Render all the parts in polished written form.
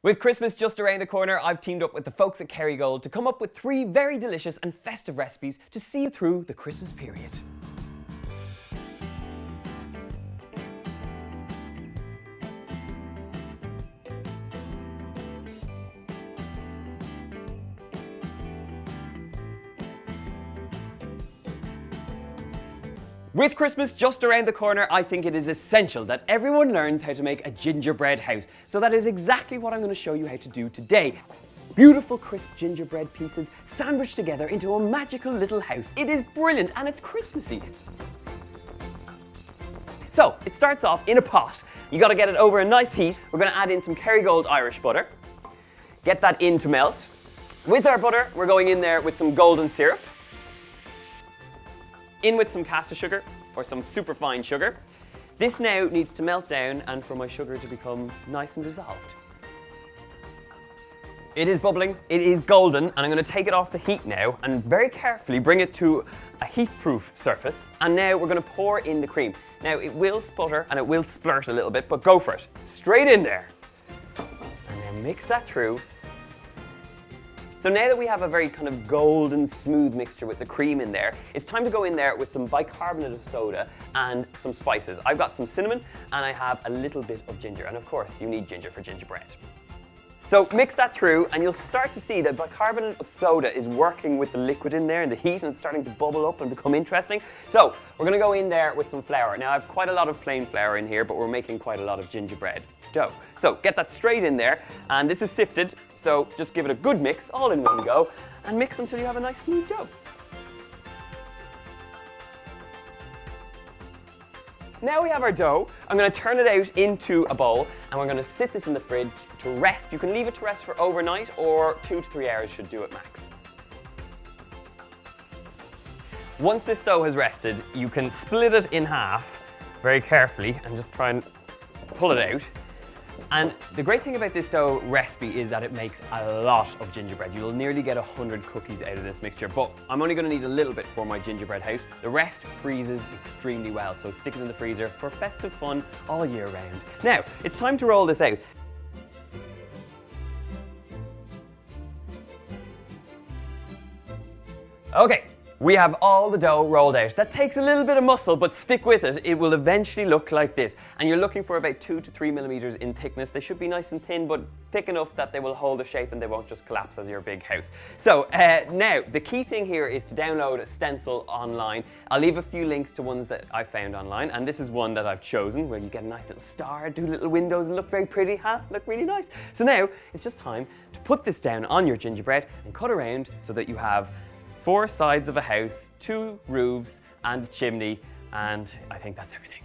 With Christmas just around the corner, I've teamed up with the folks at Kerrygold to come up with 3 very delicious and festive recipes to see you through the Christmas period. With Christmas just around the corner, I think it is essential that everyone learns how to make a gingerbread house. So that is exactly what I'm going to show you how to do today. Beautiful crisp gingerbread pieces sandwiched together into a magical little house. It is brilliant and it's Christmassy. So it starts off in a pot. You got to get it over a nice heat. We're going to add in some Kerrygold Irish butter. Get that in to melt. With our butter, we're going in there with some golden syrup. In with some caster sugar, or some superfine sugar. This now needs to melt down and for my sugar to become nice and dissolved. It is bubbling, it is golden, and I'm going to take it off the heat now and very carefully bring it to a heat-proof surface. And now we're going to pour in the cream. Now it will sputter and it will splurt a little bit, but go for it. Straight in there. And then mix that through. So now that we have a very kind of golden smooth mixture with the cream in there, it's time to go in there with some bicarbonate of soda and some spices. I've got some cinnamon and I have a little bit of ginger, and of course you need ginger for gingerbread. So mix that through and you'll start to see that bicarbonate of soda is working with the liquid in there and the heat, and it's starting to bubble up and become interesting. So we're going to go in there with some flour. Now I have quite a lot of plain flour in here, but we're making quite a lot of gingerbread dough. So get that straight in there, and this is sifted, so just give it a good mix all in one go and mix until you have a nice smooth dough. Now we have our dough. I'm going to turn it out into a bowl and we're going to sit this in the fridge to rest. You can leave it to rest for overnight, or 2 to 3 hours should do it max. Once this dough has rested, you can split it in half very carefully and just try and pull it out. And the great thing about this dough recipe is that it makes a lot of gingerbread. You'll nearly get 100 cookies out of this mixture, but I'm only going to need a little bit for my gingerbread house. The rest freezes extremely well, so stick it in the freezer for festive fun all year round. Now, it's time to roll this out. Okay. We have all the dough rolled out. That takes a little bit of muscle, but stick with it. It will eventually look like this. And you're looking for about 2 to 3 millimeters in thickness. They should be nice and thin, but thick enough that they will hold the shape and they won't just collapse as your big house. So now, the key thing here is to download a stencil online. I'll leave a few links to ones that I found online, and this is one that I've chosen where you get a nice little star, do little windows and look very pretty, huh? Look really nice. So now, it's just time to put this down on your gingerbread and cut around so that you have 4 sides of a house, 2 roofs and a chimney, and I think that's everything.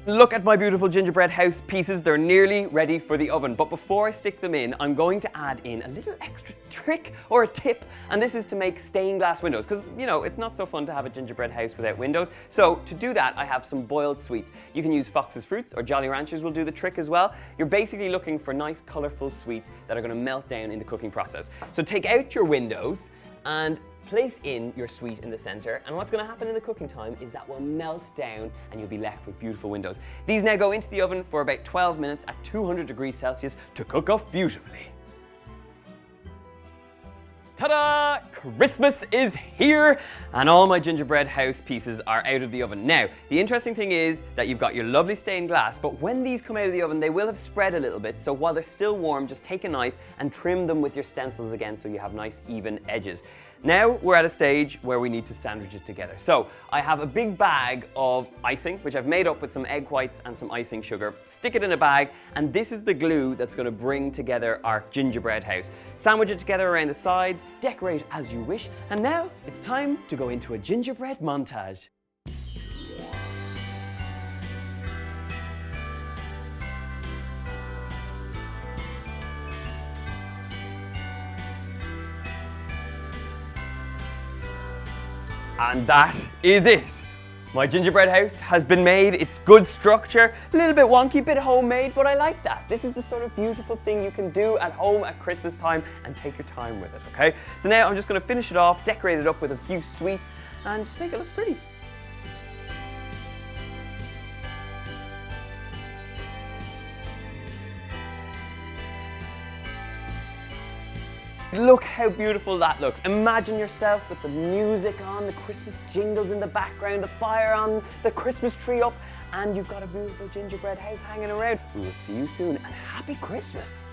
Look at my beautiful gingerbread house pieces. They're nearly ready for the oven. But before I stick them in, I'm going to add in a little extra trick or a tip, and this is to make stained glass windows, because, you know, it's not so fun to have a gingerbread house without windows. So to do that, I have some boiled sweets. You can use Fox's Fruits or Jolly Ranchers will do the trick as well. You're basically looking for nice, colorful sweets that are going to melt down in the cooking process. So take out your windows and place in your sweet in the center, and what's going to happen in the cooking time is that will melt down and you'll be left with beautiful windows. These now go into the oven for about 12 minutes at 200 degrees Celsius to cook off beautifully. Ta-da! Christmas is here and all my gingerbread house pieces are out of the oven. Now, the interesting thing is that you've got your lovely stained glass, but when these come out of the oven, they will have spread a little bit. So while they're still warm, just take a knife and trim them with your stencils again so you have nice even edges. Now we're at a stage where we need to sandwich it together. So I have a big bag of icing, which I've made up with some egg whites and some icing sugar. Stick it in a bag, and this is the glue that's going to bring together our gingerbread house. Sandwich it together around the sides, decorate as you wish, and now it's time to go into a gingerbread montage. And that is it. My gingerbread house has been made. It's good structure, a little bit wonky, bit homemade, but I like that. This is the sort of beautiful thing you can do at home at Christmas time and take your time with it, okay? So now I'm just gonna finish it off, decorate it up with a few sweets, and just make it look pretty. Look how beautiful that looks. Imagine yourself with the music on, the Christmas jingles in the background, the fire on, the Christmas tree up, and you've got a beautiful gingerbread house hanging around. We will see you soon, and happy Christmas.